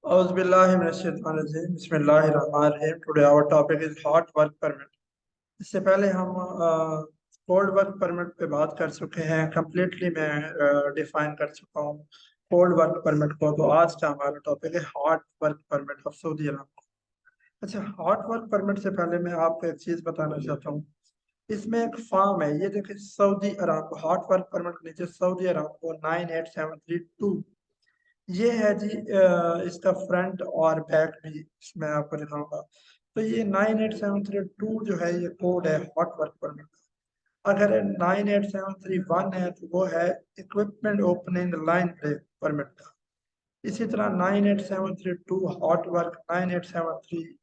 औज़ुबिल्लाहि बिस्मिल्लाहिर्रहमानिर्रहीम। Today our topic is hot work permit. इससे पहले हम कोल्ड वर्क परमिट पे बात कर चुके हैं। कम्प्लीटली मैं डिफाइन कर चुका हूँ कोल्ड वर्क परमिट को। तो आज का हमारा टॉपिक है hot work permit of Saudi Arab. अच्छा, हॉट वर्क परमिट से पहले मैं आपको एक चीज बताना चाहता हूँ। इसमें एक फॉर्म है, ये देखिए सऊदी अरब हॉट वर्क परमिट के नीचे सऊदी अरब को 98732 ये है जी। इसका फ्रंट और बैक भी इसमें आपको दिखाऊंगा। तो ये 98732 जो है ये कोड है हॉट वर्क परमिट। अगर 98731 है तो वो है इक्विपमेंट ओपनिंग लाइन परमिट का। इसी तरह 98732 हॉट वर्क, 98733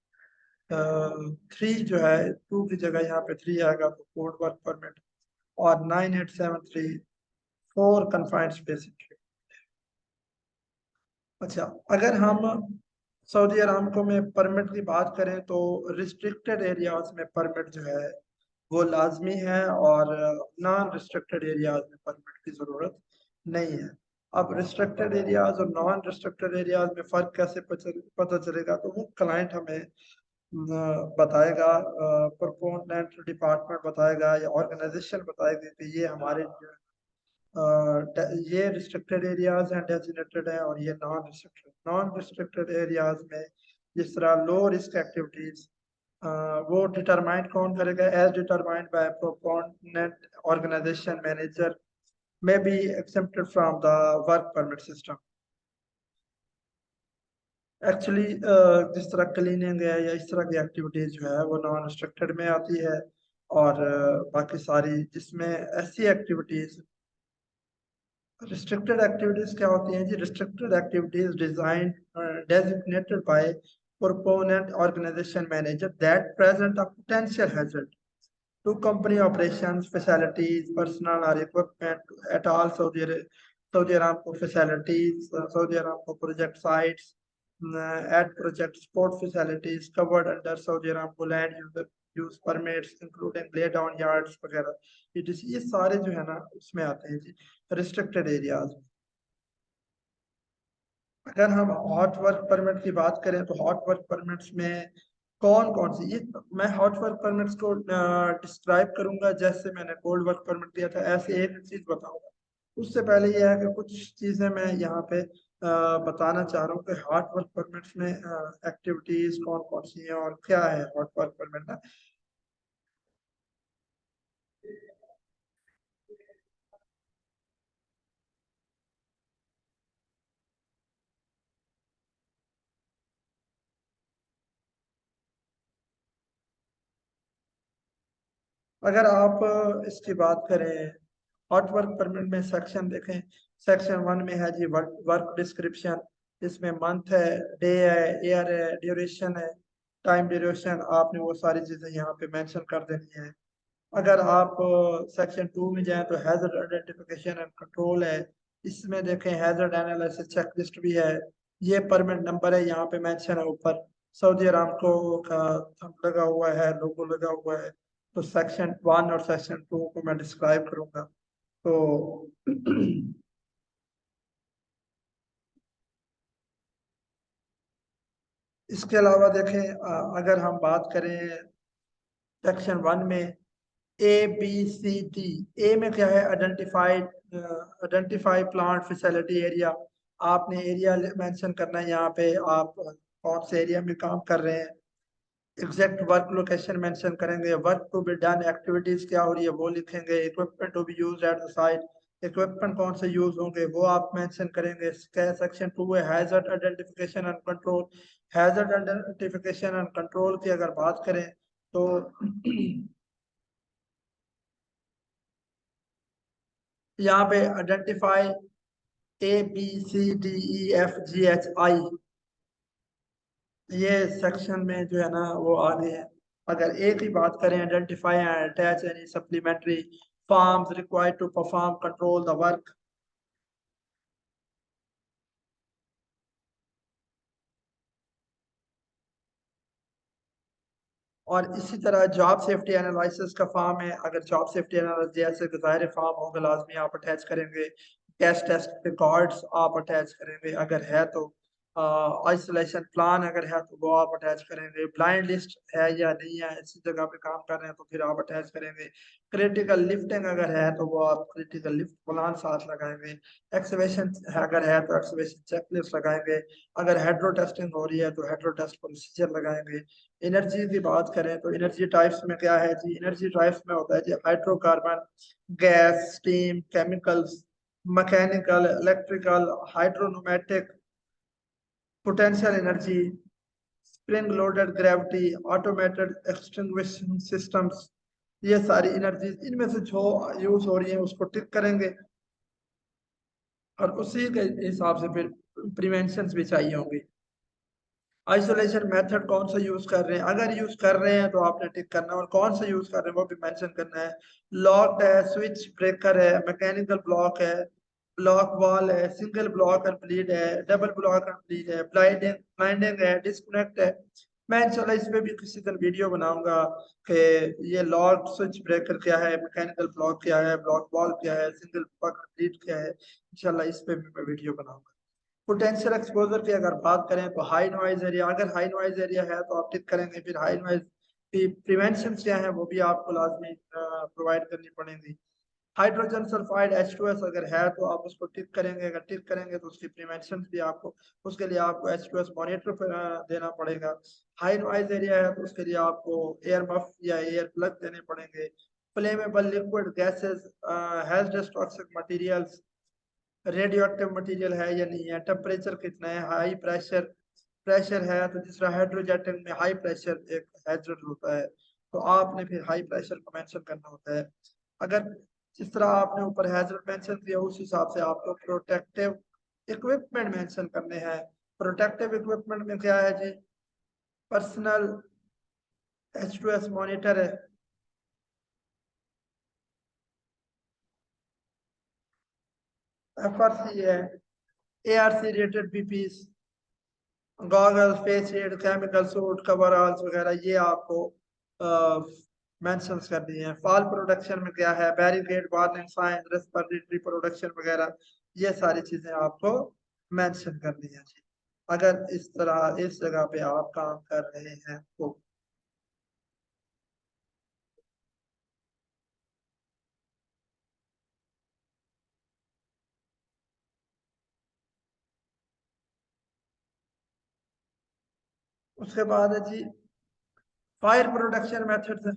थ्री जो है टू की जगह यहाँ पे थ्री आएगा तो कोड वर्क परमिट। और 98734 कन्फाइंड स्पेस। अच्छा, अगर हम सऊदी अरामको में परमिट की बात करें तो रिस्ट्रिक्टेड एरियाज में परमिट जो है वो लाजमी है और नॉन रिस्ट्रिक्टेड एरियाज में परमिट की ज़रूरत नहीं है। अब रिस्ट्रिक्टेड एरियाज और नॉन रिस्ट्रिक्टेड एरियाज में फ़र्क कैसे पता चलेगा, तो वो क्लाइंट हमें बताएगा, प्रोपोनेंट डिपार्टमेंट बताएगा या ऑर्गेनाइजेशन बताएगी कि ये हमारे ये रिस्ट्रिक्टेड एरियाज हैं, डेजिग्नेटेड हैं, और ये नॉन रिस्ट्रिक्टेड एरियाज में जिस तरह लो रिस्क एक्टिविटीज वो डिटरमाइन कौन करेगा, as determined by proponent organization manager may be excepted from the work permit system. Actually जिस तरह क्लीनिंग है या इस तरह की एक्टिविटीज जो है वो नॉन रिस्ट्रिक्टेड में आती है। और बाकी सारी जिसमें ऐसी एक्टिविटीज रिस्ट्रिक्टेड एक्टिविटीज क्या होती हैं जी? Restricted activities design designated by proponent organization manager that present a potential hazard to company operations, facilities, personnel or equipment at all Saudi Aramco facilities, Saudi Aramco project sites, at project support facilities covered under Saudi Aramco land use permits, including lay down yards वगैरह। ये सारे जो है ना उसमें आते हैं जी, रिस्ट्रिक्टेड एरियाज। अगर हम हॉट वर्क परमिट की बात करें तो हॉट वर्क परमिट्स में कौन कौन सी, ये मैं हॉट वर्क परमिट्स को डिस्क्राइब करूंगा जैसे मैंने कोल्ड वर्क परमिट दिया था, ऐसे एक चीज बताऊंगा। उससे पहले यह है कि कुछ चीजें मैं यहाँ पे बताना चाह रहा हूँ कि हॉट वर्क परमिट्स में एक्टिविटीज कौन कौन सी हैं और क्या है हॉट वर्क परमिट ना। अगर आप इसकी बात करें हॉट वर्क परमिट में सेक्शन देखें, सेक्शन वन में है जी वर्क वर्क डिस्क्रिप्शन। इसमें मंथ है, डे है, ईयर है, ड्यूरेशन है, टाइम ड्यूरेशन, आपने वो सारी चीजें यहाँ पे मेंशन कर देनी है। अगर आप सेक्शन टू में जाएं तो हैजर्ड आइडेंटिफिकेशन एंड कंट्रोल है। इसमें देखें हैजर्ड एनालिसिस चेकलिस्ट भी है। ये परमिट नंबर है यहाँ पे मेंशन है ऊपर, सऊदी अरामको का थंब लगा हुआ है, लोगो लगा हुआ है। तो सेक्शन वन और सेक्शन टू को मैं डिस्क्राइब करूंगा। तो इसके अलावा देखें, अगर हम बात करें सेक्शन वन में ABCD, ए में क्या है? Identify plant facility area. आपने एरिया मेंशन करना है यहाँ पे, आप कौन से एरिया में काम कर रहे हैं। एग्जैक्ट वर्क लोकेशन मेंशन करेंगे, work to be done, activities क्या हो रही है वो लिखेंगे, equipment to be used at the site, equipment कौन से यूज होंगे वो आप मेंशन करेंगे। सेक्शन टू है hazard identification and control. Hazard identification and control की अगर बात करें तो यहाँ पे आइडेंटिफाई ABCDEFGHI, ये सेक्शन में जो है ना वो आगे है। अगर एक ही बात करें, identify and attach any supplementary forms required to perform control the work. और इसी तरह जॉब सेफ्टी एनालिसिस का फॉर्म है। अगर जॉब सेफ्टी एनालिसिस जैसे ज़ाहिर फॉर्म होगा लाजमी आप अटैच करेंगे। टेस्ट टेस्ट रिकॉर्ड्स आप अटैच करेंगे अगर है तो। आइसोलेशन प्लान अगर है तो वो आप अटैच करेंगे, ब्लाइंड लिस्ट है या नहीं है, इसी जगह पे काम कर रहे हैं तो फिर आप अटैच करेंगे। क्रिटिकल लिफ्टिंग अगर है तो वो आप क्रिटिकल लिफ्ट प्लान साथ लगाएंगे। एक्सकवेशन अगर है तो एक्सकवेशन चेकलिस्ट लगाएंगे। अगर हाइड्रो टेस्टिंग हो रही है तो हाइड्रो टेस्ट प्रोसीजर लगाएंगे। एनर्जी की बात करें तो एनर्जी टाइप्स में क्या है जी, एनर्जी टाइप्स में होता है जी hydrocarbon, gas, steam, chemicals, mechanical, electrical, hydropneumatic, potential energy, spring loaded gravity, automated extinguishing systems. ये सारी एनर्जी इनमें से जो यूज हो रही है उसको टिक करेंगे और उसी के हिसाब से फिर प्रिवेंशन भी चाहिए होंगे। आइसोलेशन मेथड कौन सा यूज कर रहे हैं, अगर यूज कर रहे हैं तो आपने टिक करना है, और कौन सा यूज कर रहे हैं वो भी मेंशन करना है। लॉक है, स्विच ब्रेकर है, मैकेनिकल ब्लॉक है, ब्लॉक वॉल है, सिंगल ब्लॉक एंड ब्लीड है, डबल ब्लॉक एंड ब्लीड है, ब्लाइंडिंग ब्लाइंडिंग है, डिस्कनेक्ट है। मैं इंशाल्लाह इस पे भी किसी दिन वीडियो बनाऊंगा कि ये लॉक स्विच ब्रेकर क्या है, मैकेनिकल ब्लॉक क्या है, ब्लॉक वॉल क्या है, सिंगल ब्लॉक एंड ब्लीड क्या है। इंशाल्लाह इस पे भी मैं वीडियो बनाऊंगा। पोटेंशियल एक्सपोजर की अगर बात करें तो हाई नॉइज एरिया, अगर हाई नॉइज एरिया है तो आप टिक करेंगे। फिर हाई नॉइज की प्रिवेंशन क्या है वो भी आपको लाजमी प्रोवाइड करनी पड़ेगी। हाइड्रोजन सल्फाइड H2S अगर है तो आप उसको टिक करेंगे, अगर टिक करेंगे तो उसकी प्रिवेंशन भी आपको, उसके लिए आपको H2S मॉनिटर देना पड़ेगा। हाई नॉइज एरिया है तो उसके लिए आपको एयर मफ या एयर प्लग देने पड़ेंगे। Flammable liquid gases, hazardous toxic materials, radio active material है या नहीं है, टेम्परेचर कितना है, हाई प्रेशर प्रेशर है तो जिस तरह हाइड्रोजेटिंग में हाई प्रेशर एक हैजर्ड होता है तो आपने फिर हाई प्रेशर को मेंशन करना होता है। अगर जिस तरह आपने ऊपर हैजर्ड मेंशन किया उस हिसाब से आपको प्रोटेक्टिव इक्विपमेंट मेंशन करने हैं। प्रोटेक्टिव इक्विपमेंट में क्या है जी, पर्सनल H2S मॉनिटर है, FRC है, ARC rated PPs, goggles, face shield, chemical suit, coveralls वगैरह ये आपको मेंशन करनी है। फॉल प्रोडक्शन में क्या है, barricade, warning sign, respiratory production वगैरह ये सारी चीजें आपको मेंशन करनी है जी, अगर इस तरह इस जगह पे आप काम कर रहे हैं तो। उसके बाद है जी fire production methods.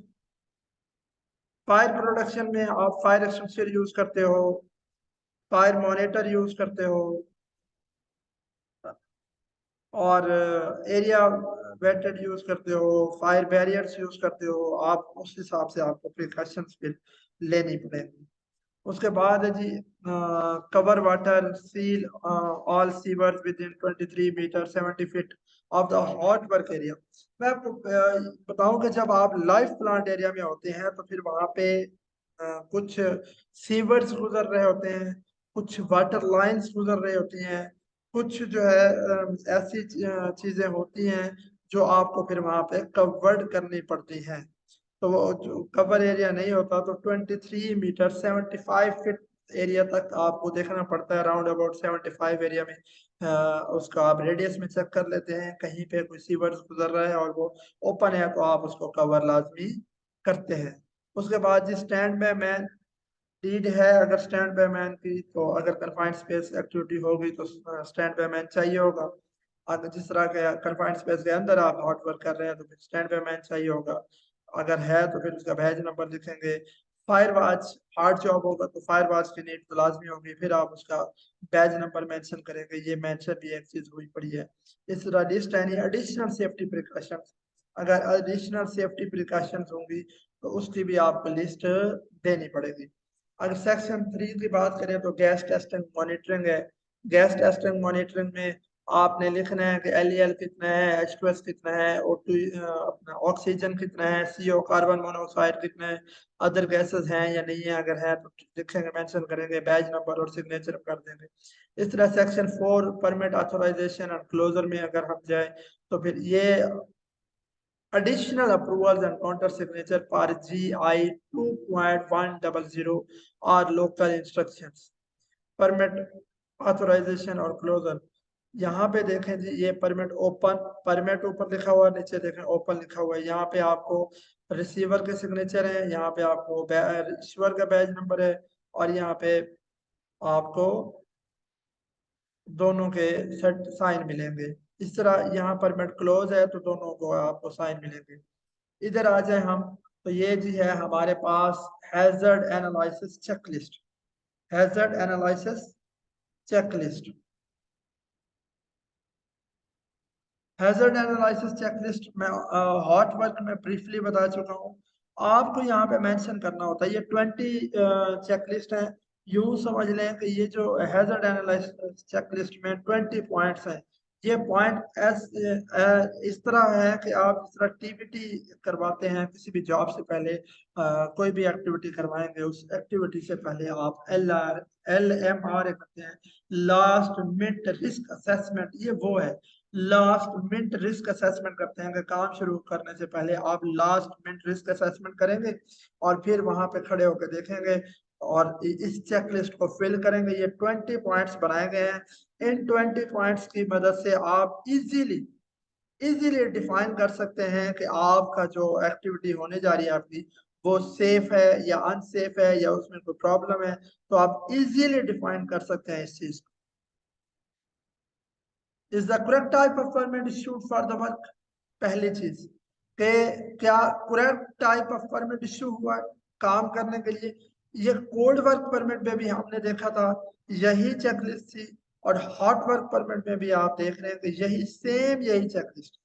Fire production में आप फायर एक्सटिंग्विशर यूज करते हो, फायर मॉनिटर यूज करते हो, और एरिया वेटेड यूज करते हो, फायर बैरियर्स यूज करते हो, आप उस हिसाब से आपको प्रिकॉशंस फिर लेनी पड़ेगी। उसके बाद है जी cover water seal all sewers within 23 metre 70 feet of the hot work area. मैं आपको बताऊं कि जब आप लाइव प्लांट एरिया में होते हैं तो फिर वहां पे कुछ सीवर्स गुजर रहे होते हैं, कुछ वाटर लाइंस गुजर रही होती हैं, कुछ जो है ऐसी चीजें होती हैं जो आपको फिर वहां पे कवर्ड करनी पड़ती हैं। तो वो जो कवर एरिया नहीं होता तो 23 मीटर 75 फीट एरिया तक आपको देखना पड़ता है। राउंड अबाउट 75 एरिया में उसका आप रेडियस में चेक कर लेते हैं, कहीं पे कोई सीवर्स गुजर रहा है और वो ओपन है तो आप उसको कवर लाजमी करते हैं। उसके बाद जिस स्टैंड में मैन नीड है, अगर स्टैंड बाय मैन की तो अगर कन्फाइंड स्पेस एक्टिविटी होगी तो स्टैंड बाय मैन चाहिए होगा। अगर जिस तरह के कन्फाइंड स्पेस के अंदर आप हॉट वर्क कर रहे हैं तो फिर स्टैंड बाय मैन चाहिए होगा। अगर है तो फिर उसका बैज नंबर लिखेंगे। फायर वॉच हार्ड जॉब होगा तो फायर वॉच की नीड तो लाजमी होगी, फिर आप उसका बैज नंबर मेंशन करेंगे। ये मेंशन भी एक चीज हुई पड़ी है। इस तरह list any additional safety precautions, अगर एडिशनल सेफ्टी प्रिकॉशंस होंगी तो उसकी भी आपको लिस्ट देनी पड़ेगी। अगर सेक्शन 3 की बात करें तो गैस टेस्टिंग मॉनिटरिंग है। गैस टेस्टिंग मॉनिटरिंग में आपने लिखना है कि एल कितना है, H2S कितना है, O2 अपना ऑक्सीजन कितना है, CO कार्बन मोनोऑक्साइड कितना है, अदर गैसेस हैं या नहीं है, अगर है तो लिखेंगे मेंशन करेंगे, बैज नंबर और सिग्नेचर कर देंगे। इस तरह सेक्शन 4 परमिट ऑथराइजेशन और क्लोजर में अगर हम जाए तो फिर ये additional approvals and counter signature for GI 2.100 or local instructions, permit, authorization और closure। यहाँ पे देखें जी, ये परमिट ओपन, परमिट ऊपर लिखा हुआ है, नीचे देखें ओपन लिखा हुआ है। यहाँ पे आपको रिसीवर के सिग्नेचर है, यहाँ पे आपको रिसीवर का बैज नंबर है, और यहाँ पे आपको दोनों के सेट साइन मिलेंगे। इस तरह यहाँ परमिट क्लोज है तो दोनों को आपको साइन मिलेंगे। इधर आ जाए हम, तो ये जी है हमारे पास hazard analysis checklist. Hazard analysis checklist, hazard analysis checklist में हॉट वर्क में ब्रीफली बता चुका हूँ। आपको यहाँ पे मेंशन करना होता है, ये 20 चेकलिस्ट है। यूं समझ लें कि ये जो हैजर्ड एनालिसिस चेकलिस्ट में 20 पॉइंट्स हैं। ये पॉइंट इस तरह है कि आप इस तरह टीबीटी करवाते हैं किसी भी जॉब से पहले, कोई भी एक्टिविटी करवाएंगे, उस एक्टिविटी से पहले आप LMR करते हैं, लास्ट मिनट रिस्क असेसमेंट। ये वो है, लास्ट मिनट रिस्क असेसमेंट करते हैं कि काम शुरू करने से पहले आप लास्ट मिनट रिस्क असेसमेंट करेंगे, और फिर वहां पे खड़े होकर देखेंगे और इस चेकलिस्ट को फिल करेंगे। ये 20 पॉइंट्स बनाए गए हैं। इन 20 पॉइंट्स की मदद से आप इजीली डिफाइन कर सकते हैं कि आपका जो एक्टिविटी होने जा रही है आपकी, वो सेफ है या अनसेफ है, या उसमें कोई प्रॉब्लम है, तो आप इजीली डिफाइन कर सकते हैं इस चीज को। Is the correct type of permit issued for the work. पहली चीज के क्या correct type of permit issue हुआ है काम करने के लिए। ये कोल्ड वर्क परमिट में भी हमने देखा था, यही चेकलिस्ट थी, और हॉट वर्क परमिट में भी आप देख रहे हैं कि यही सेम यही checklist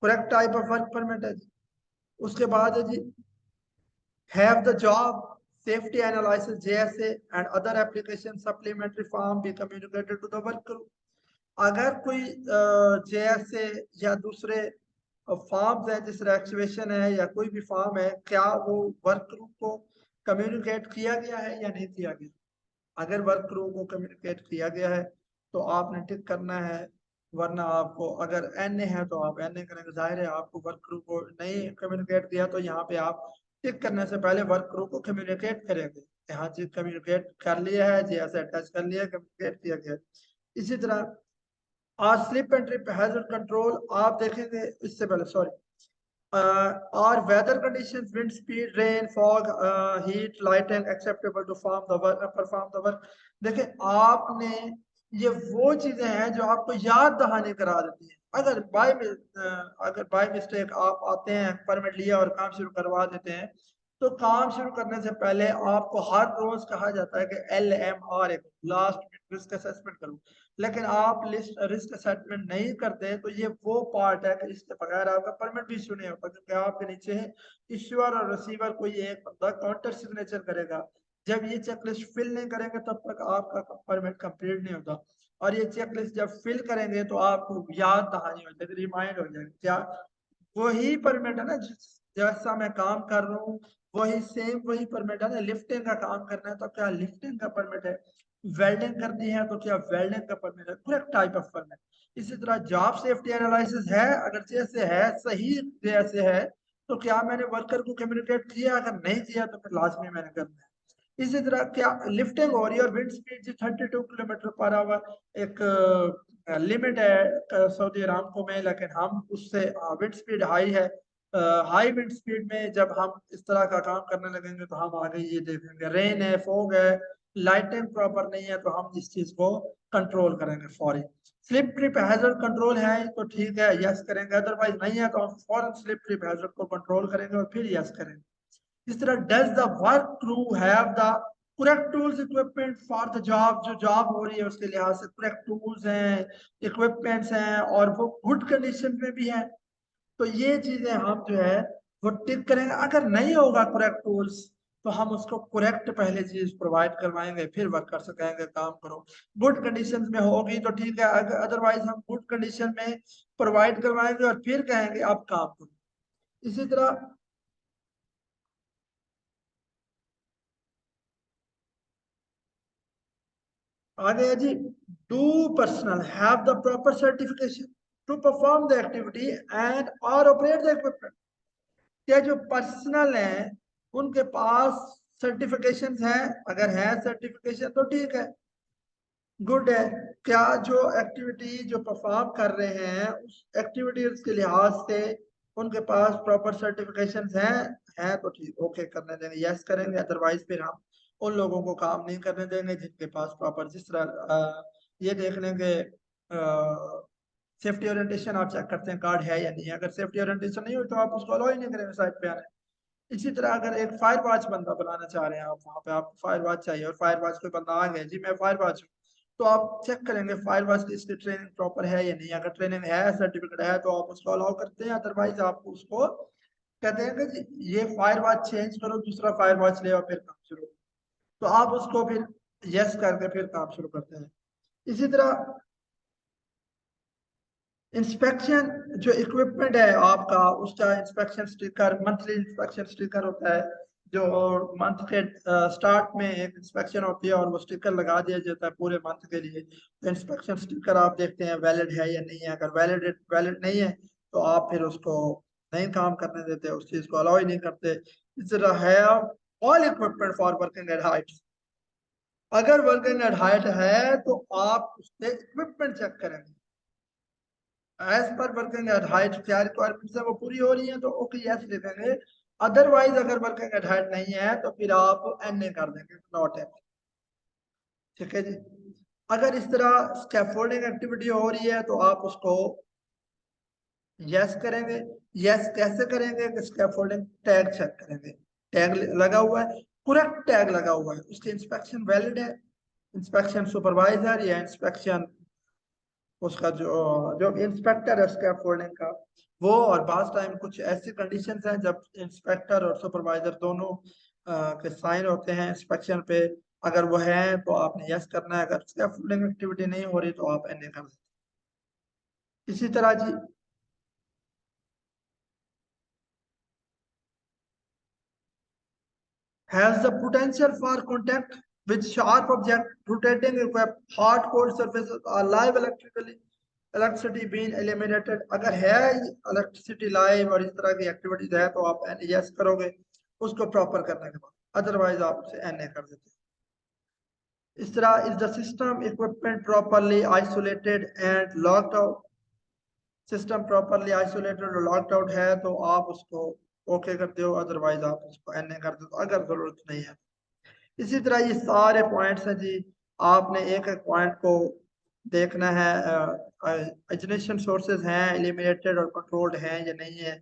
correct type of work permit है जी। उसके बाद है जी, have the job safety analysis JSA and other application supplementary form be communicated to the work group। अगर कोई JSA या दूसरे फॉर्म्स है, जिस एक्टिवेशन है या कोई भी फॉर्म है, क्या वो वर्क ग्रुप को कम्युनिकेट किया गया है या नहीं किया गया। अगर वर्क ग्रुप को कम्युनिकेट किया गया है तो आपने टिक करना है, वरना आपको अगर NA है तो आप NA करेंगे। जाहिर है आपको वर्क ग्रुप को नहीं कम्युनिकेट किया तो यहाँ पे आप टिक करने से पहले वर्क ग्रुप को कम्युनिकेट करेंगे। यहाँ चीज कम्युनिकेट कर लिया है, जैसे अटैच कर लिया, कम्युनिकेट किया गया। इसी तरह और slip and trip hazard control आप देखेंगे, इससे पहले सॉरी, और weather conditions, wind speed, rain, fog, heat, lighting acceptable to form the work, perform the work. देखिए आपने, ये वो चीजें हैं जो आपको याद दहानी करा देती हैं। अगर बाय मिस्टेक आप आते हैं, परमिट लिया और काम शुरू करवा देते हैं, तो काम शुरू करने से पहले आपको हर रोज कहा जाता है कि LMR लास्ट रिस्क असेसमेंट करो, लेकिन आप लिस्ट रिस्क असेसमेंट नहीं करते, तो ये वो पार्ट है कि इसके बगैर आपका परमिट भी इशू नहीं होता, क्योंकि आपके नीचे है इश्यूअर और रिसीवर, कोई एक बंदा काउंटर सिग्नेचर करेगा। जब ये चेकलिस्ट फिल नहीं करेंगे तब तक आपका परमिट कंप्लीट नहीं होता, और ये चेकलिस्ट जब फिल करेंगे तो आपको याद दहानी हो जाएगी, रिमाइंड हो जाएगी क्या वही परमिट है ना, जैसा मैं काम कर रहा हूँ वही सेम वही परमिट है ना। लिफ्टिंग का काम करना है तो क्या लिफ्टिंग का परमिट है, वेल्डिंग करनी है तो क्या वेल्डिंग का परमिट है, करेक्ट टाइप ऑफ परमिट। इसी तरह जॉब सेफ्टी एनालिसिस है, अगर जैसे है सही जैसे है, तो क्या मैंने वर्कर को कम्युनिकेट किया, अगर नहीं किया तो फिर लाजमी मैंने करना है। इसी तरह क्या लिफ्टिंग हो रही है और wind speed 32 kilometre per hour, एक लिमिट है सऊदी अरामको में, लेकिन हम उससे विंड स्पीड हाई है, हाई विंड स्पीड में जब हम इस तरह का काम करने लगेंगे तो हम आगे ये देखेंगे रेन है, फॉग है, लाइटिंग प्रॉपर नहीं है, तो हम इस चीज को कंट्रोल करेंगे फौरी। स्लिप ट्रिप हैजर्ड कंट्रोल है तो ठीक है, यस करेंगे, अदरवाइज नहीं है तो हम फौरन स्लिप ट्रिप हैजर्ड को कंट्रोल करेंगे और फिर यस करेंगे। इस तरह does the work crew have the correct tools equipment for the job, जो जॉब हो रही है उसके लिहाज से करेक्ट टूल्स हैं, इक्विपमेंट्स हैं, और वो गुड कंडीशन में भी है। तो ये चीजें हम जो है वो टिक करेंगे। अगर नहीं होगा करेक्ट टूल्स तो हम उसको करेक्ट पहले चीज प्रोवाइड करवाएंगे, फिर वर्क कर सकेंगे, काम करो। गुड कंडीशन में होगी तो ठीक है, अगर अदरवाइज हम गुड कंडीशन में प्रोवाइड करवाएंगे और फिर कहेंगे आप काम करो। इसी तरह आगे है जी, do personal have the proper certification to perform the activity and और ऑपरेट द इक्विपमेंट। क्या जो पर्सनल है उनके पास सर्टिफिकेशन है, अगर है सर्टिफिकेशन तो ठीक है, गुड है। क्या जो एक्टिविटी जो परफॉर्म कर रहे हैं उस एक्टिविटीज के लिहाज से उनके पास प्रॉपर सर्टिफिकेशंस हैं तो ठीक, ओके करने देंगे, यस करेंगे। अदरवाइज फिर हम उन लोगों को काम नहीं करने देंगे जिनके पास प्रॉपर, जिस तरह ये देख लेंगे सेफ्टी ओरिएंटेशन आप चेक करते हैं कार्ड है या नहीं है। अगर सेफ्टी ओरिएंटेशन नहीं हो तो आप उसको अलाउ ही नहीं करेंगे साइट पे आने। इसी तरह अगर एक फायर वॉच बंदा बनाना चाह रहे हैं आप, वहां पे आपको फायर वॉच चाहिए और फायर वॉच कोई बंदा आ गया जी मैं फायर वॉच हूँ, तो आप चेक करेंगे फायर वॉच की इसकी ट्रेनिंग प्रॉपर है या नहीं। अगर ट्रेनिंग है, सर्टिफिकेट है, तो आप उसको अलाउ करते हैं। अदरवाइज आप उसको कहते हैं कि जी ये फायर वॉच चेंज करो, दूसरा फायर वॉच ले और फिर काम शुरू, तो आप उसको फिर यस करके फिर काम शुरू करते हैं। इसी तरह इंस्पेक्शन, जो इक्विपमेंट है आपका उसका inspection sticker, monthly inspection sticker होता है जो मंथ के स्टार्ट में एक इंस्पेक्शन होती है और वो स्टिकर लगा दिया जाता है पूरे मंथ के लिए। तो इंस्पेक्शन स्टिकर आप देखते हैं वैलिड है या नहीं है। अगर वैलिड वैलिड नहीं है तो आप फिर उसको नहीं काम करने देते, उस चीज को अलाउ ही नहीं करते। इस तरह है all equipment for working at height. अगर वर्किंग एट हाइट है तो आप उसके इक्विपमेंट चेक करेंगे as per working at height, क्या रिक्वायरमेंट्स है वो पूरी हो रही है तो ओके यस लिखेंगे। अदरवाइज अगर वर्किंग एट हाइट नहीं है तो फिर आप एन ए कर देंगे, नॉट एन। ठीक है जी। अगर इस तरह स्कैफोल्डिंग एक्टिविटी हो रही है तो आप उसको यस करेंगे। यस कैसे करेंगे कि स्कैफोल्डिंग टैग चेक करेंगे, टैग लगा हुआ है, करेक्ट टैग लगा हुआ है, उसकी इंस्पेक्शन वैलिड है, इंस्पेक्शन सुपरवाइजर या इंस्पेक्शन उसका जो जो इंस्पेक्टर है स्कैफोल्डिंग का वो। और बास टाइम कुछ ऐसी कंडीशंस हैं जब इंस्पेक्टर और सुपरवाइजर दोनों के साइन होते हैं इंस्पेक्शन पे। अगर वो है तो आपने यस करना है, अगर स्कैफोल्डिंग एक्टिविटी नहीं हो रही तो आप एन ए कर सकते हैं। इसी तरह जी has the potential for contact with sharp object, rotating equip, hard cold surfaces or live electrically electricity been eliminated. अगर है इलेक्ट्रिसिटी लाइव और इस तरह की एक्टिविटीज है तो आप एन यस करोगे उसको प्रॉपर करने के बाद, अदरवाइज आप उसे एन ए कर देते हैं। इस तरह is the system equipment properly isolated and locked out, system properly isolated और लॉक्ड आउट है तो आप उसको ओके करते हो, अदरवाइज आप उसको एन ए कर देते हो अगर जरूरत नहीं है। इसी तरह ये सारे पॉइंट्स हैं जी, आपने एक एक पॉइंट को देखना है। एजुनेशन सोर्सेज हैं एलिमिनेटेड और कंट्रोल्ड हैं या नहीं है,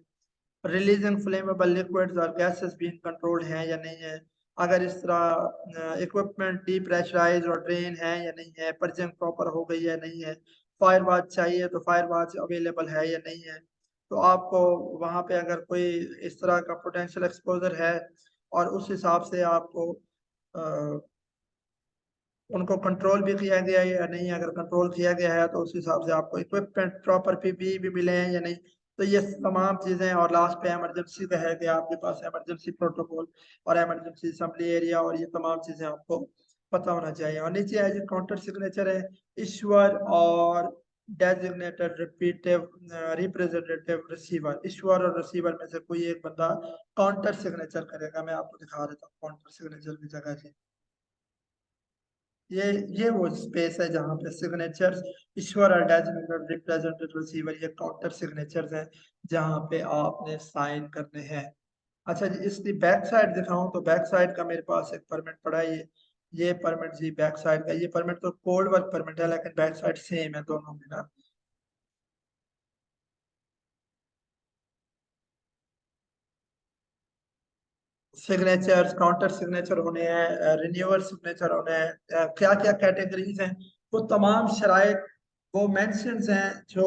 रिलीजिंग फ्लेमेबल लिक्विड्स और गैसेस भी कंट्रोल्ड हैं या नहीं है, अगर इस तरह इक्विपमेंट डीप्रेशराइज और ड्रेन है या नहीं है, पर्जिंग प्रॉपर हो गई है नहीं है, फायर वॉच चाहिए तो फायर वॉच अवेलेबल है या नहीं है। तो आपको वहाँ पे अगर कोई इस तरह का पोटेंशियल एक्सपोजर है और उस हिसाब से आपको उनको कंट्रोल भी किया गया है या नहीं, अगर कंट्रोल किया गया है तो उस हिसाब से आपको इक्विपमेंट प्रॉपर पीपीई भी मिले हैं या नहीं। तो ये तमाम चीजें, और लास्ट पे इमरजेंसी का है कि आपके पास इमरजेंसी प्रोटोकॉल और इमरजेंसी असेंबली एरिया और ये तमाम चीजें आपको पता होना चाहिए। और नीचे है जो काउंटर सिग्नेचर है, ईश्वर और डेजिग्नेटेड रिपीटिव रिप्रेजेंटेटिव रिसीवर, ईश्वर और रिसीवर में से कोई एक बंदा काउंटर सिग्नेचर करेगा। मैं आपको दिखा देता हूँ काउंटर सिग्नेचर की जगह से। ये ये वो स्पेस है जहाँ पे सिग्नेचर्स, ईश्वर और डेजिग्नेटेड रिप्रेजेंटेटिव रिसीवर, ये काउंटर सिग्नेचर्स हैं जहाँ पे आपने साइन करने हैं। अच्छा जी, इसकी बैक साइड दिखाऊं तो बैक साइड का मेरे पास एक परमिट पड़ा है, ये परमिट जी बैक साइड का, ये परमिट तो कोड वर्क परमिट है लेकिन बैक साइड सेम है दोनों में ना। सिग्नेचर्स, काउंटर सिग्नेचर होने हैं, रिन्यूअल सिग्नेचर होने हैं, क्या क्या कैटेगरीज हैं, वो तमाम शराइत वो मेंशंस हैं जो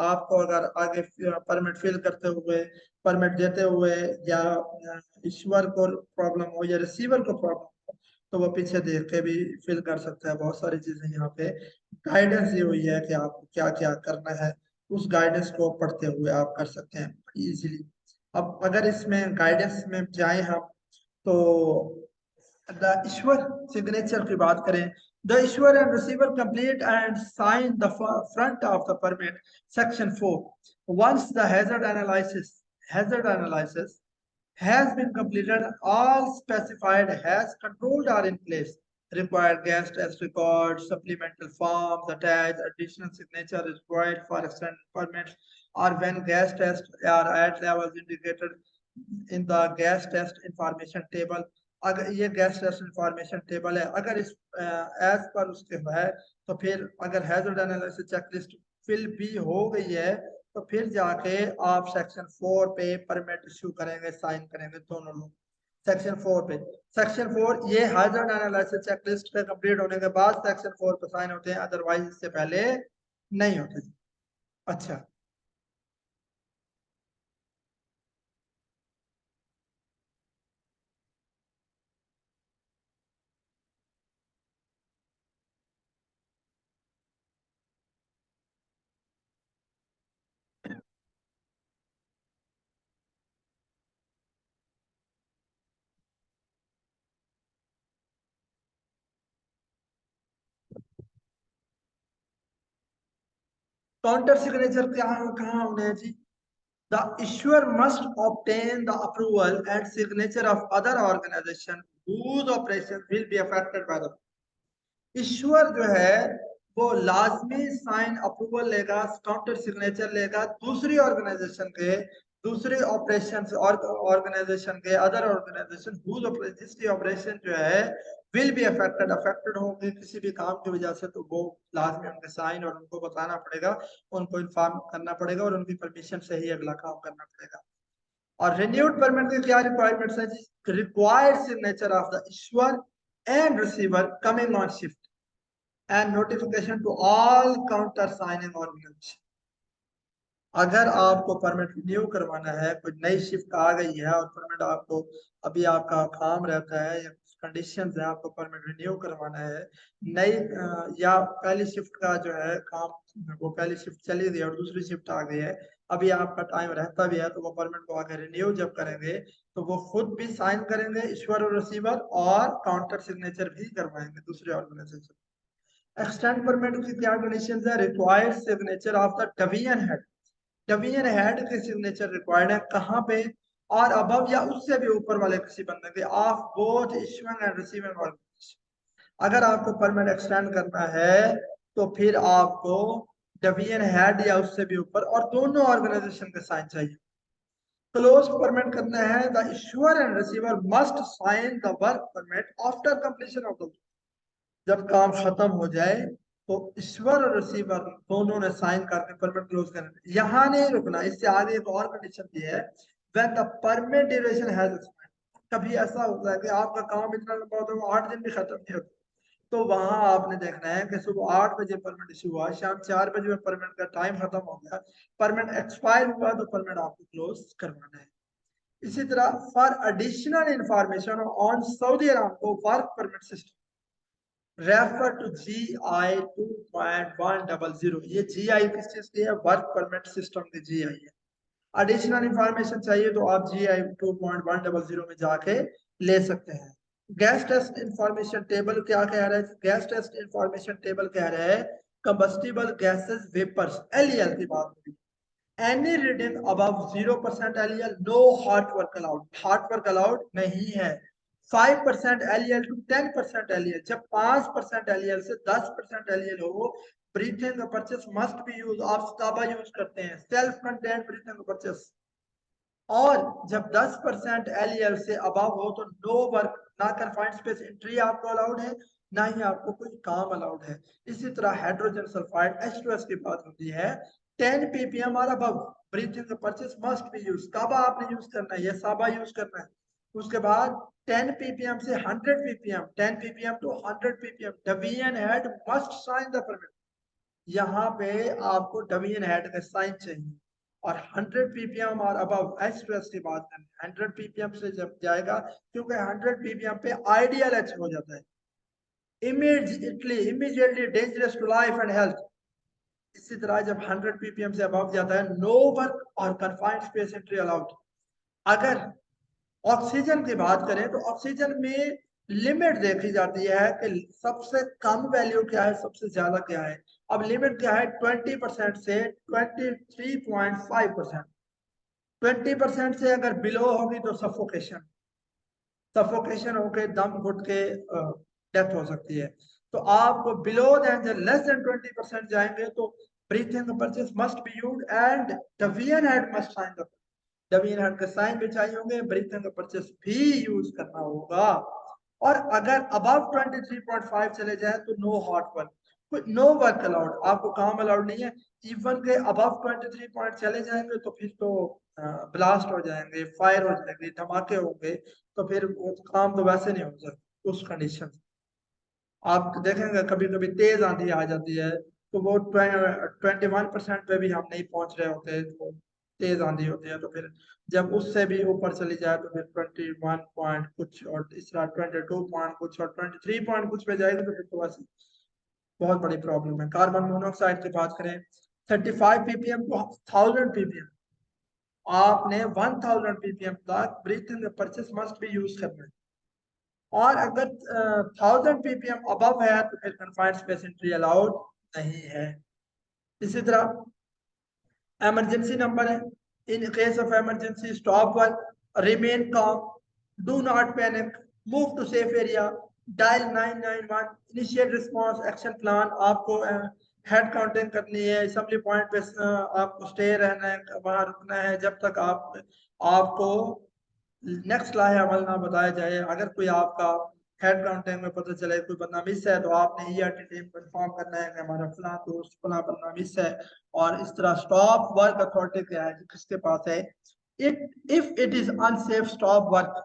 आपको अगर आगे परमिट फिल करते हुए, परमिट देते हुए या इश्यूअर को प्रॉब्लम हो या रिसीवर को प्रॉब्लम हो तो वो पीछे देख के भी फिल कर सकता है। बहुत सारी चीजें यहाँ पे गाइडेंस दी हुई है कि आपको क्या क्या करना है, उस गाइडेंस को पढ़ते हुए आप कर सकते हैं इजीली। अब अगर इसमें गाइडेंस में जाए हम तो द इश्यूर सिग्नेचर की बात करें, the issuer and receiver complete and sign the front of the permit section 4 once the hazard analysis has been completed, all specified has controlled are in place, required gas test records, supplemental forms attached, additional signature is required for extended permits, or when gas tests are at levels indicated in the gas test information table. अगर ये gas test information table है, अगर इस as per उसके है, तो फिर अगर हैजर्ड एनालिसिस चेकलिस्ट फिल भी हो गई है, तो फिर जाके आप सेक्शन 4 पे परमिट इश्यू करेंगे, साइन करेंगे दोनों लोग। सेक्शन 4 पे, सेक्शन 4 ये हैजर्ड एनालिसिस चेकलिस्ट पे कंप्लीट होने के बाद सेक्शन 4 पे साइन होते हैं, अदरवाइज इससे पहले नहीं होते। अच्छा, काउंटर सिग्नेचर क्या कहाँ होने हैं जी? The issuer must obtain the approval and signature of other organization whose operations will be affected by the issuer जो है वो लाजमी साइन अप्रूवल लेगा, काउंटर सिग्नेचर लेगा दूसरी ऑर्गेनाइजेशन के, दूसरे ऑपरेशन ऑर्गेनाइजेशन के, अदर ऑर्गेनाइजेशन हुज जिसकी ऑपरेशन जो है विल बी अफेक्टेड, अफेक्टेड होंगे किसी भी काम की वजह से, तो वो लाजमी उनके साइन और उनको बताना पड़ेगा, उनको इन्फॉर्म करना पड़ेगा और उनकी परमिशन से ही अगला काम करना पड़ेगा। और रिन्यूड परमिट की क्या रिक्वायरमेंट्स है जी? Required signature of the issuer and receiver coming on shift and notification to all counter signing organization। अगर आपको परमिट रिन्यू करवाना है, कोई नई शिफ्ट आ गई है और परमिट आपको अभी आपका काम रहता है या कंडीशंस है, आपको परमिट रिन्यू करवाना है, नई या पहली शिफ्ट का जो है काम, वो पहली शिफ्ट चली गई और दूसरी शिफ्ट आ गई है, अभी आपका टाइम रहता भी है, तो वो परमिट को आगे रिन्यू जब करेंगे तो वो खुद भी साइन करेंगे इश्यूर और रिसीवर, और काउंटर सिग्नेचर भी करवाएंगे दूसरे ऑर्गेनाइजेशन। एक्सटेंड परमिट की क्या कंडीशंस है? Required signature of the division head, division head के सिग्नेचर रिक्वायर्ड है, कहाँ पे? और अबव या उससे भी ऊपर वाले किसी बंदे के, of both issuing and receiving organisation. अगर आपको परमिट एक्सटेंड करना है तो फिर आपको डिवीजन हेड या उससे भी ऊपर और दोनों ऑर्गेनाइजेशन के साइन चाहिए। क्लोज परमिट करना है, the issuer and receiver must sign the work permit after completion of the, जब काम खत्म हो जाए तो ईश्वर और रिसीवर दोनों ने साइन करके परमिट क्लोज करना। यहाँ नहीं रुकना, इससे आगे एक और कंडीशन भी है, when the permit duration has expired. कभी ऐसा होता है कि आपका काम इतना लंबा होता है वो 8 दिन भी खत्म नहीं होता, तो वहां आपने देखना है कि सुबह 8 बजे परमिट इशू हुआ, शाम 4 बजे में परमिट का टाइम खत्म हो गया, परमिट एक्सपायर हुआ, तो परमिट आपको क्लोज करवाना है। इसी तरह for additional information on Saudi Aramco work permit system, refer to GI 2.100। ये GI किस चीज की है? वर्क परमिट सिस्टम की GI है। एडिशनल इंफॉर्मेशन चाहिए तो आप GI 2.100 में जाके ले सकते हैं। गैस टेस्ट इंफॉर्मेशन टेबल क्या कह रहा है? गैस टेस्ट इंफॉर्मेशन टेबल कह रहा है कंबस्टिबल गैसेस वेपर्स, LEL की बात हो रही है। Any reading above 0% LEL, no hot work allowed, hot work allowed नहीं है। 5% LEL टू 10% LEL, जब 5% LEL से 10% LEL हो, breathing purchase must be use, आप स्टाबा यूज करते हैं, सेल्फ कंटेंट ब्रीथिंग परचेस। और जब 10% LEL से अबव हो तो नो वर्क, ना कन्फाइंड स्पेस एंट्री आपको अलाउड है, ना ही आपको कोई काम अलाउड है। इसी तरह हाइड्रोजन सल्फाइड H2S की बात होती है, 10 ppm और above breathing purchase must be use, CABA आपने यूज करना है या साबा यूज करना है। उसके बाद 10 ppm से 100 ppm, 10 ppm to 100 ppm, division head must sign the permit. यहाँ पे आपको डिवीजन हेड का साइन चाहिए। और 100 ppm और अबव H2S की बात करें, 100 ppm से जब जाएगा, क्योंकि 100 ppm पे आइडियल H हो जाता है, immediately dangerous to life and health. इसी तरह जब 100 ppm से अबव जाता है, नो वर्क और कन्फाइंड स्पेस एंट्री अलाउड। अगर ऑक्सीजन की बात करें तो ऑक्सीजन में लिमिट देखी जाती है कि सबसे कम वैल्यू क्या है, सबसे ज्यादा क्या है। अब लिमिट क्या है? 20% से 23.5%। 20% से अगर बिलो होगी तो सफोकेशन, सफोकेशन होके दम घुट के डेथ हो सकती है। तो आप बिलो देन लेस देन 20% जाएंगे तो breathing purchase must be used and the VN head must sign the डबीन हेड के साइन भी चाहिए होंगे, ब्रीथिंग परचेस भी यूज करना होगा। और अगर अबव 23.5 चले जाए तो no hot work, no work allowed, आपको काम अलाउड नहीं है। इवन के अबव 23 पॉइंट चले जाएंगे तो फिर तो ब्लास्ट हो जाएंगे, फायर हो जाएंगे, धमाके होंगे, तो फिर वो काम तो वैसे नहीं हो सकता उस कंडीशन। आप देखेंगे कभी कभी तेज आंधी आ जाती है तो वो 21% पे भी हम नहीं पहुंच रहे होते, तो तेज आंधी होती है, तो फिर जब उससे भी ऊपर चली जाए तो फिर 21 पॉइंट कुछ और इस तरह 22 पॉइंट कुछ और 23 पॉइंट कुछ पे जाएगी तो फिर तो वैसे बहुत बड़ी प्रॉब्लम है। कार्बन मोनोऑक्साइड की बात करें 35 ppm टू 1000 ppm, आपने 1000 ppm तक ब्रीथिंग परचेस मस्ट भी यूज करना है। और अगर 1000 ppm अबव है तो फिर कन्फाइंड स्पेस एंट्री अलाउड नहीं है। इसी तरह इमरजेंसी नंबर है, in case of emergency stop work, remain calm, do not panic, move to safe area, dial 991, initiate response action plan. आपको हेड काउंटिंग करनी है, असेंबली पॉइंट पे आपको स्टे रहना है, वहां रुकना है जब तक आपको नेक्स्ट लाहे अमल ना बताया जाए। अगर कोई आपका हेड काउंटिंग में पता चले कोई बंदा मिस है तो आपने ईआरटी टीम को इन्फॉर्म करना है कि हमारा फला दोस्त फला बंदा मिस है। और इस तरह स्टॉप वर्क अथॉरिटी क्या है, किसके पास है, if it is unsafe stop work.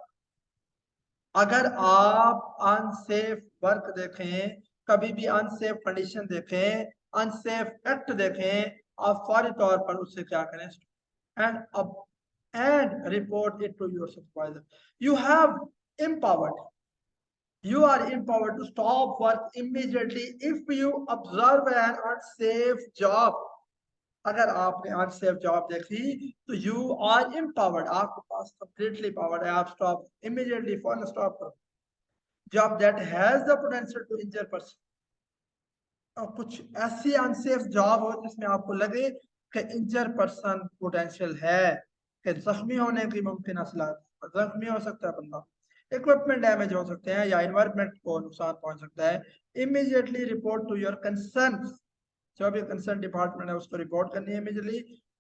अगर आप अनसेफ वर्क देखें, कभी भी अनसेफ कंडीशन देखें, अनसेफ एक्ट देखें, आप फौरी तौर पर उससे क्या करें, and up and report it to your supervisor. You have empowered. You are empowered to stop work immediately if you observe an unsafe job. अगर आपने अनसेफ जॉब देखी तो यू आर एम्पावर्ड, आपके पास कंप्लीटली पावर है, आप stop immediately फॉरन stop करो। Job that has the potential to injure person, और कुछ ऐसी अनसेफ जॉब हो जिसमें आपको लगे कि इंजर पर्सन पोटेंशियल है, कि जख्मी होने की मुमकिन असलात, जख्मी हो सकता है बंदा, इक्विपमेंट डैमेज हो सकते हैं या एनवायरनमेंट को नुकसान पहुंच सकता है। Immediately report to your concern, जो भी कंसर्न डिपार्टमेंट है उसको रिपोर्ट करनी है immediately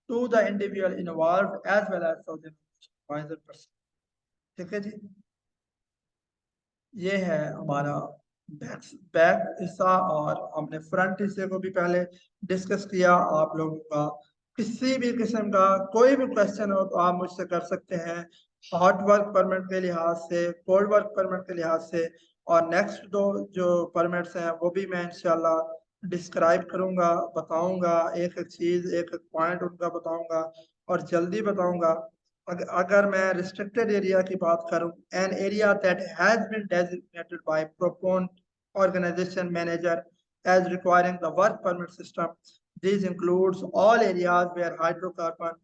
to the individual involved as well as to the supervisor person. ठीक है जी, ये है हमारा बैक बैक हिस्सा, और हमने फ्रंट हिस्से को भी पहले डिस्कस किया। आप लोगों का किसी भी किस्म का कोई भी क्वेश्चन हो तो आप मुझसे कर सकते हैं, हॉट वर्क परमिट के लिहाज से, कोल्ड वर्क परमिट के लिहाज से। और नेक्स्ट दो जो परमिट्स हैं वो भी मैं इंशाल्लाह डिस्क्राइब करूंगा, बताऊंगा, एक एक चीज एक एक पॉइंट उनका बताऊंगा और जल्दी बताऊंगा। अगर मैं रिस्ट्रिक्टेड एरिया की बात करूं, an area that has been designated by proponent organization manager as requiring the work permit system. These includes all areas where hydrocarbon,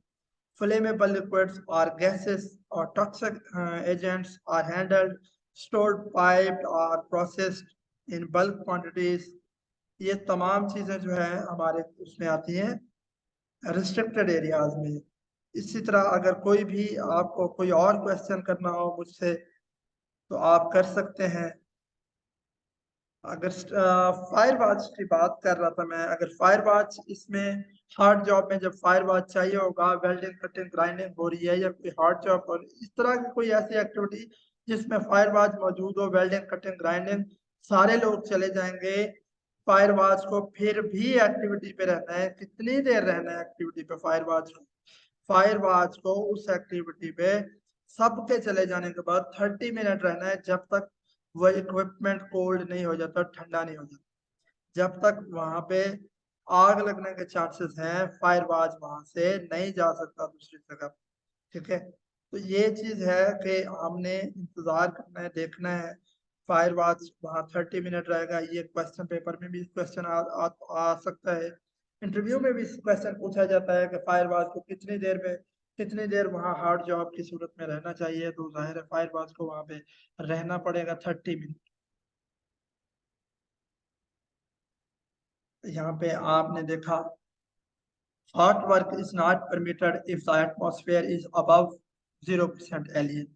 flammable liquids or gases or toxic agents are handled, stored, piped or processed in bulk quantities. ये तमाम चीजें जो है हमारे उसमें आती हैं restricted areas में। इसी तरह अगर कोई भी आपको कोई और क्वेश्चन करना हो मुझसे तो आप कर सकते हैं। अगर फायर वॉच की बात कर रहा था मैं, अगर फायर वॉच इसमें हार्ड जॉब में जब फायर वॉच चाहिए होगा, वेल्डिंग कटिंग ग्राइंडिंग हो रही है या कोई हार्ड जॉब हो रही है, इस तरह की कोई ऐसी एक्टिविटी जिसमें फायर वॉच मौजूद हो, वेल्डिंग कटिंग ग्राइंडिंग, सारे लोग चले जाएंगे फायर वॉच को फिर भी एक्टिविटी पे रहना है। कितनी देर रहना है एक्टिविटी पे फायर वॉच को, फायर वॉच को उस एक्टिविटी पे सबके चले जाने के बाद 30 मिनट रहना है, जब तक वो इक्विपमेंट कोल्ड नहीं हो जाता, ठंडा नहीं हो जाता। जब तक वहां पे आग लगने के चांसेस हैं फायर वॉच वहां से नहीं जा सकता दूसरी जगह। ठीक है, तो ये चीज है कि हमने इंतजार करना है, देखना है। फायर वॉच वहाँ 30 मिनट रहेगा, ये क्वेश्चन पेपर में भी क्वेश्चन आ सकता है, इंटरव्यू में भी क्वेश्चन पूछा जाता है कि फायर वॉच को कितनी देर वहाँ हार्ड जॉब की सूरत में रहना चाहिए, तो जाहिर है फायर वॉच को वहाँ पे रहना पड़ेगा 30 मिनट। यहाँ पे आपने देखा hot work is not permitted if the atmosphere is above 0% alien.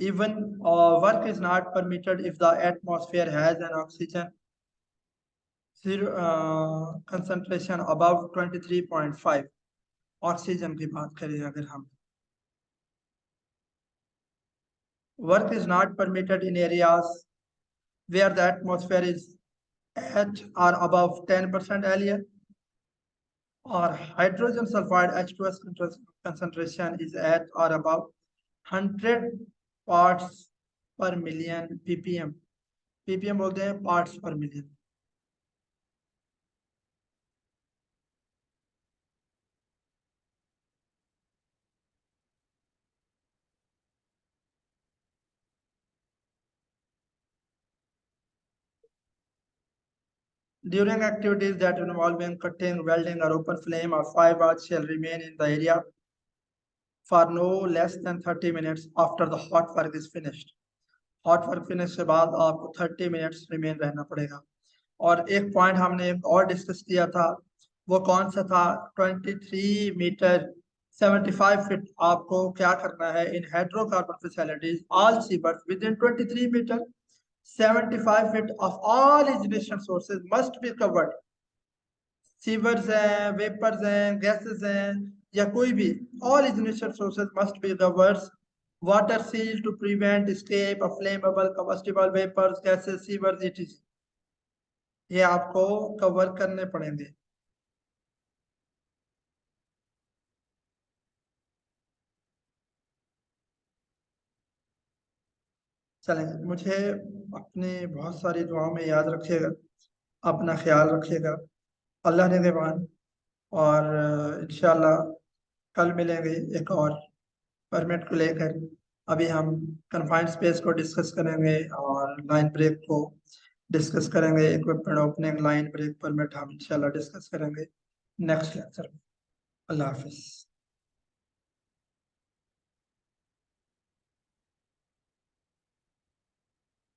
even work is not permitted if the atmosphere has an oxygen concentration above 23.5. Oxygen की बात करें अगर हम, work is not permitted in areas where the atmosphere is at or above 10% alien, or hydrogen sulfide H2S concentration is at or above 100 parts per million ppm. ppm बोलते हैं parts per million. During activities that involving cutting, welding, or open flame or fire arts shall remain in the area for no less than 30 minutes after the hot work is finished. Hot work finish के बाद आपको 30 minutes remain रहना पड़ेगा. और एक point हमने एक और डिस्कस किया था, वो कौन सा था? 23 मीटर 75 फीट आपको क्या करना है in hydrocarbon facilities all sewers within 23 metre 75 feet of all ignition sources must be covered. Sewers हैं, वेपर्स हैं, गैसेस हैं या कोई भी, all ignition sources must be covered. Water seal to prevent escape of flammable combustible vapors, gases, sewers, etc. ये आपको cover करने पड़ेंगे. चलेंगे, मुझे अपने बहुत सारी दुआओं में याद रखिएगा, अपना ख्याल रखिएगा. अल्लाह ने देवान. और इंशाल्लाह कल मिलेंगे एक और परमिट को लेकर. अभी हम कन्फाइंड स्पेस को डिस्कस करेंगे और लाइन ब्रेक को डिस्कस करेंगे. Equipment opening, line break, permit हम इंशाल्लाह डिस्कस करेंगे नेक्स्ट लेक्चर में. अल्लाह हाफिज.